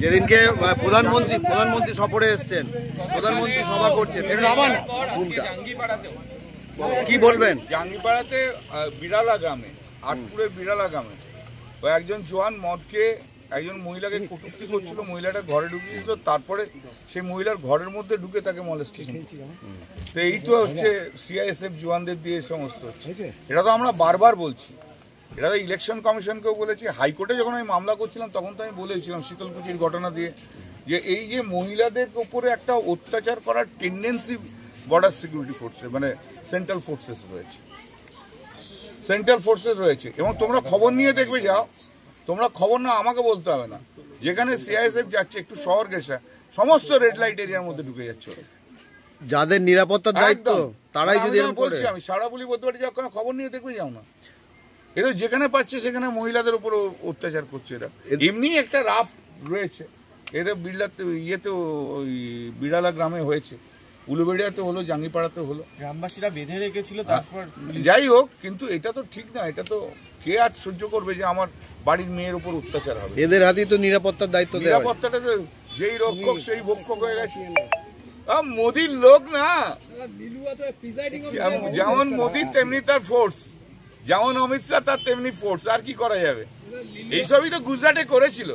যেদিনকে প্রধানমন্ত্রী সফরে এসছেন, প্রধানমন্ত্রী সভা করছেন, কি বলবেন? জাঙ্গিপাড়াতে বিড়ালা গ্রামে, আটপুরের বিড়ালা গ্রামে একজন জোয়ান মদকে একজন মহিলাকে কটূক্তি করছিল, মহিলাটা ঘরে ঢুকিয়েছিল, তারপরে সেই মহিলার ঘরের মধ্যে ঢুকে তাকে মলেস্টেশন। তো এই তো হচ্ছে সিআইএসএফ জওয়ানদের দিয়ে সমস্ত হচ্ছে। এটা তো আমরা বারবার বলছি, এটা তো ইলেকশন কমিশনকেও বলেছি, হাইকোর্টে যখন আমি মামলা করছিলাম তখন তো আমি বলেছিলাম শীতলকুচির ঘটনা দিয়ে, যে এই যে মহিলাদের উপরে একটা অত্যাচার করার টেন্ডেন্সি বর্ডার সিকিউরিটি ফোর্সে মানে সেন্ট্রাল ফোর্সেস রয়েছে। এবং তোমরা খবর নিয়ে দেখবে যাও, তোমরা খবর না আমাকে বলতে হবে না, যেখানে সিআইএসএফ যাচ্ছে একটু শহর গেছে সমস্ত রেড লাইট এরিয়ার মধ্যে ঢুকে যাচ্ছে। যাদের নিরাপত্তার দায়িত্ব তারাই যদি বলছি, আমি সারা বলি বলতে পারি, যাও কোনো খবর নিয়ে দেখবে যাও না, এরা যেখানে পাচ্ছে সেখানে মহিলাদের উপর অত্যাচার করছে। এরা এমনি একটা রাফ রয়েছে, এরা ইয়েতে ওই বিড়ালা গ্রামে হয়েছে, উলুবেড়িয়াতে হলো, জাঙ্গিপাড়াতে হলো, গ্রামবাসীরা বেঁধে রেখেছিল। তারপর যাই হোক, কিন্তু এটা তো ঠিক না, এটা তো কে আজ সহ্য করবে যে আমার বাড়ির মেয়ের উপর অত্যাচার হবে? এদের হাতেই তো নিরাপত্তার দায়িত্ব। নিরাপত্তাটা তো যেই রক্ষক সেই ভক্ষক হয়ে গেছে। মোদির লোক না, যেমন মোদির তেমনি তার ফোর্স, যেমন অমিত শাহ তার তেমনি ফোর্স, আর কি করা যাবে? এইসবই তো গুজরাটে করেছিল।